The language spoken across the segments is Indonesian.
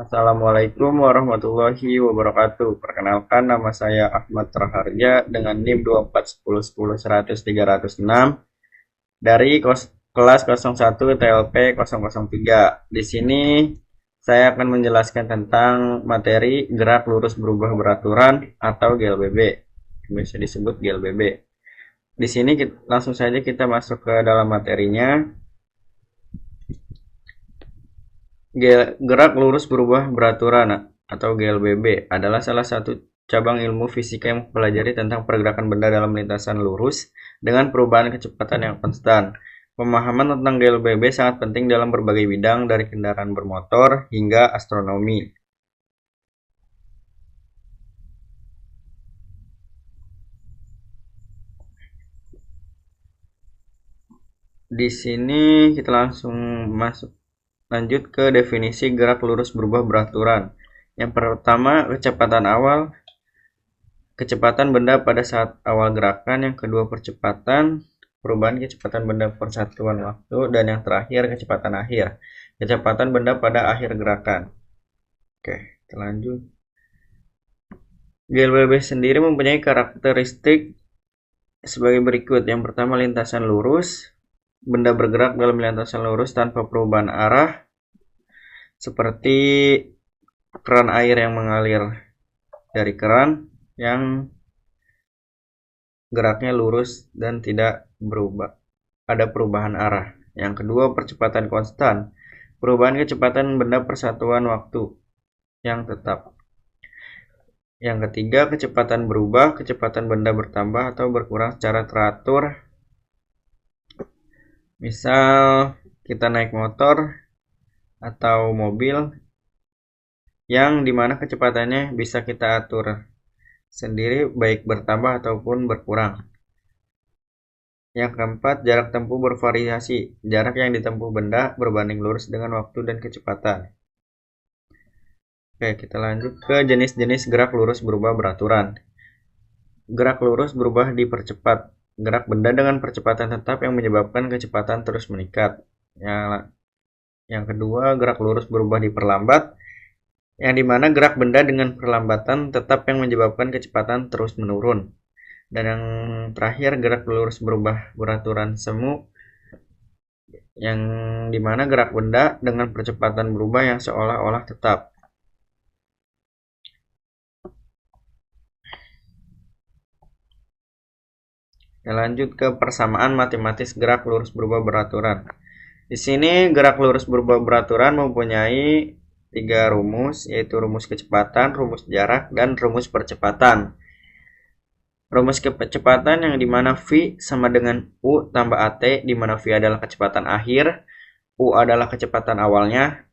Assalamualaikum warahmatullahi wabarakatuh. Perkenalkan, nama saya Ahmad Raharja dengan NIM 241010306 dari kelas 01 TLP 003. Di sini saya akan menjelaskan tentang materi gerak lurus berubah beraturan atau GLBB, yang bisa disebut GLBB. Di sini langsung saja kita masuk ke dalam materinya. Gerak lurus berubah beraturan atau GLBB adalah salah satu cabang ilmu fisika yang mempelajari tentang pergerakan benda dalam lintasan lurus dengan perubahan kecepatan yang konstan. Pemahaman tentang GLBB sangat penting dalam berbagai bidang, dari kendaraan bermotor hingga astronomi. Di sini kita langsung lanjut ke definisi gerak lurus berubah beraturan. Yang pertama, kecepatan benda pada saat awal gerakan. Yang kedua, perubahan kecepatan benda persatuan waktu. Dan yang terakhir, kecepatan akhir, kecepatan benda pada akhir gerakan. Oke, kita lanjut. GLBB sendiri mempunyai karakteristik sebagai berikut. Yang pertama, lintasan lurus. Benda bergerak dalam lintasan lurus tanpa perubahan arah, seperti keran air yang mengalir dari keran yang geraknya lurus dan tidak ada perubahan arah. Yang kedua, percepatan konstan, perubahan kecepatan benda persatuan waktu yang tetap. Yang ketiga, kecepatan berubah, kecepatan benda bertambah atau berkurang secara teratur. Misal kita naik motor atau mobil yang dimana kecepatannya bisa kita atur sendiri, baik bertambah ataupun berkurang. Yang keempat, jarak tempuh bervariasi, jarak yang ditempuh benda berbanding lurus dengan waktu dan kecepatan. Oke, kita lanjut ke jenis-jenis gerak lurus berubah beraturan. Gerak lurus berubah dipercepat, gerak benda dengan percepatan tetap yang menyebabkan kecepatan terus meningkat. Yang kedua, gerak lurus berubah diperlambat, yang dimana gerak benda dengan perlambatan tetap yang menyebabkan kecepatan terus menurun. Dan yang terakhir, gerak lurus berubah beraturan semu, yang dimana gerak benda dengan percepatan berubah yang seolah-olah tetap. Kita lanjut ke persamaan matematis gerak lurus berubah beraturan. Di sini gerak lurus berubah beraturan mempunyai 3 rumus, yaitu rumus kecepatan, rumus jarak, dan rumus percepatan. Rumus kecepatan yang dimana V sama dengan U tambah AT, dimana V adalah kecepatan akhir, U adalah kecepatan awalnya,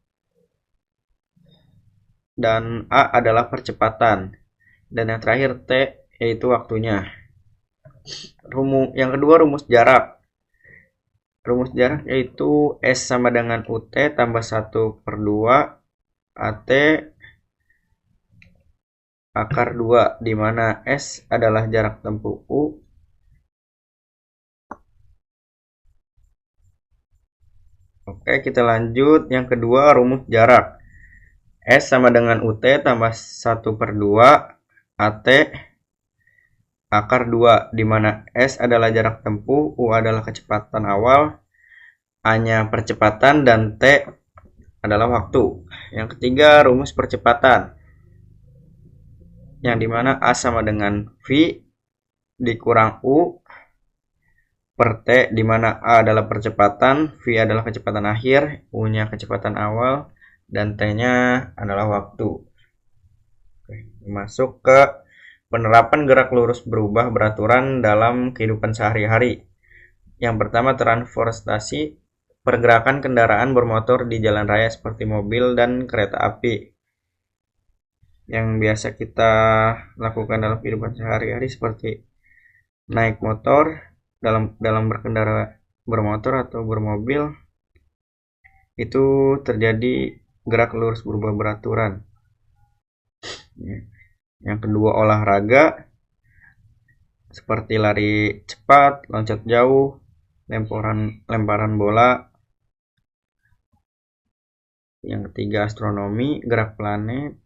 dan A adalah percepatan. Dan yang terakhir T yaitu waktunya. Yang kedua, rumus jarak. Rumus jarak yaitu S sama dengan UT tambah 1/2 AT akar 2, di mana S adalah jarak tempuh U. Oke, kita lanjut. Yang kedua, rumus jarak. S sama dengan UT tambah 1/2 AT akar 2, di mana S adalah jarak tempuh, U adalah kecepatan awal, A-nya percepatan, dan T adalah waktu. Yang ketiga, rumus percepatan, yang dimana A sama dengan V dikurang U per T, dimana A adalah percepatan, V adalah kecepatan akhir, U-nya kecepatan awal, dan T-nya adalah waktu. Oke, masuk ke penerapan gerak lurus berubah beraturan dalam kehidupan sehari-hari. Yang pertama, transportasi, pergerakan kendaraan bermotor di jalan raya seperti mobil dan kereta api. Yang biasa kita lakukan dalam kehidupan sehari-hari seperti naik motor, dalam berkendara bermotor atau bermobil, itu terjadi gerak lurus berubah beraturan. Yang kedua, olahraga seperti lari cepat, loncat jauh, lemparan bola. Yang ketiga astronomi, gerak planet,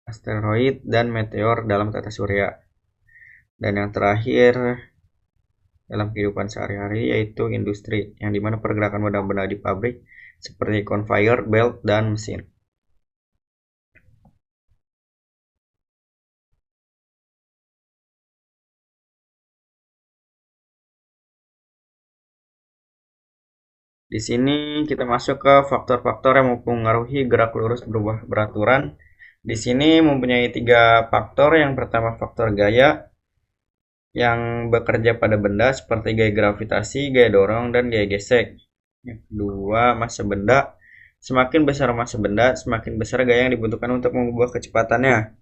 asteroid, dan meteor dalam tata surya. Dan yang terakhir dalam kehidupan sehari-hari yaitu industri, yang dimana pergerakan benda-benda di pabrik seperti conveyor belt dan mesin. Di sini kita masuk ke faktor-faktor yang mempengaruhi gerak lurus berubah beraturan. Di sini mempunyai 3 faktor. Yang pertama faktor gaya yang bekerja pada benda seperti gaya gravitasi, gaya dorong, dan gaya gesek. Yang kedua massa benda. Semakin besar massa benda, semakin besar gaya yang dibutuhkan untuk mengubah kecepatannya.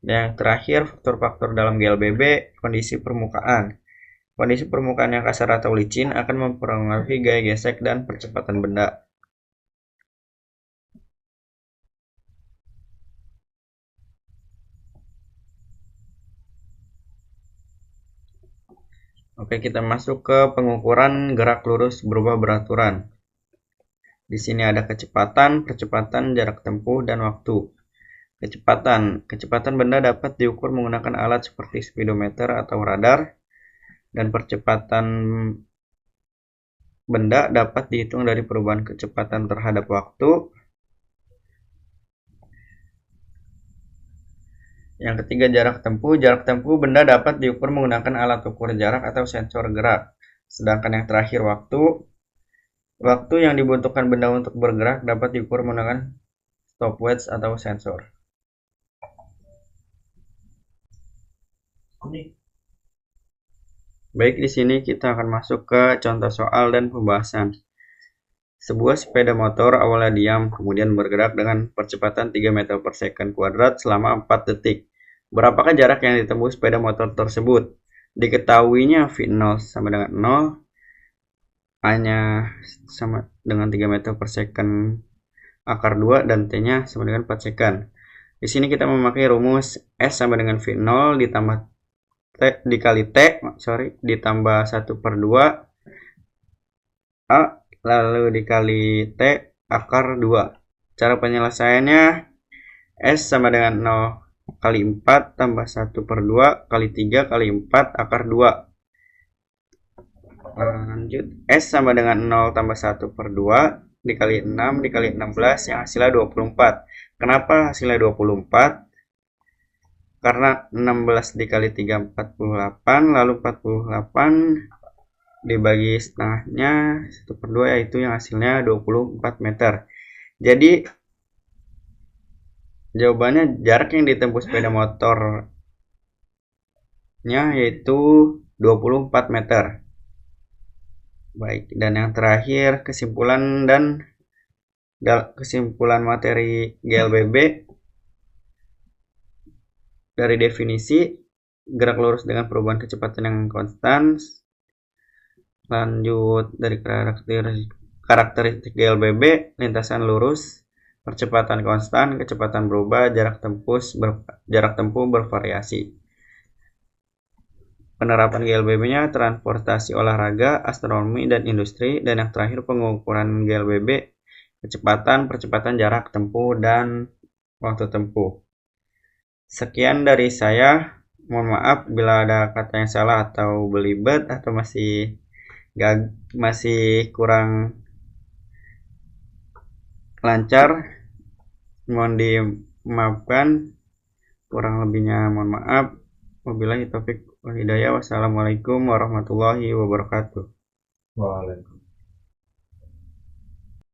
Yang terakhir faktor-faktor dalam GLBB, kondisi permukaan. Kondisi permukaan yang kasar atau licin akan mempengaruhi gaya gesek dan percepatan benda. Oke, kita masuk ke pengukuran gerak lurus berubah beraturan. Di sini ada kecepatan, percepatan, jarak tempuh, dan waktu. Kecepatan benda dapat diukur menggunakan alat seperti speedometer atau radar, dan percepatan benda dapat dihitung dari perubahan kecepatan terhadap waktu. Yang ketiga jarak tempuh. Jarak tempuh benda dapat diukur menggunakan alat ukur jarak atau sensor gerak. Sedangkan yang terakhir waktu. Waktu yang dibutuhkan benda untuk bergerak dapat diukur menggunakan stopwatch atau sensor. Baik, di sini kita akan masuk ke contoh soal dan pembahasan. Sebuah sepeda motor awalnya diam, kemudian bergerak dengan percepatan 3 meter per second kuadrat selama 4 detik. Berapakah jarak yang ditempuh sepeda motor tersebut? Diketahuinya V0 sama dengan 0, A-nya sama dengan 3 meter per second akar 2, dan T-nya sama dengan 4 second. Di sini kita memakai rumus S sama dengan V0 ditambah T dikali T, ditambah 1/2 A lalu dikali T akar 2. Cara penyelesaiannya S sama dengan 0 kali 4 tambah 1/2 kali 3 kali 4 akar 2. Lanjut, S sama dengan 0 tambah 1/2 dikali 6 dikali 16 yang hasilnya 24. Kenapa hasilnya 24? Karena 16 dikali 3 48, lalu 48 dibagi setengahnya 1/2 yaitu yang hasilnya 24 meter. Jadi jawabannya jarak yang ditempuh sepeda motornya yaitu 24 meter. Baik, dan yang terakhir kesimpulan materi GLBB dari definisi gerak lurus dengan perubahan kecepatan yang konstan. Lanjut dari karakteristik GLBB, lintasan lurus, percepatan konstan, kecepatan berubah, jarak tempuh bervariasi. Penerapan GLBB-nya transportasi olahraga, astronomi, dan industri. Dan yang terakhir pengukuran GLBB, kecepatan, percepatan jarak tempuh, dan waktu tempuh. Sekian dari saya. Mohon maaf bila ada kata yang salah atau belibet atau masih kurang lancar. Mohon dimaafkan. Kurang lebihnya mohon maaf. Wabillahi taufik wal hidayah. Wassalamualaikum warahmatullahi wabarakatuh. Waalaikumsalam.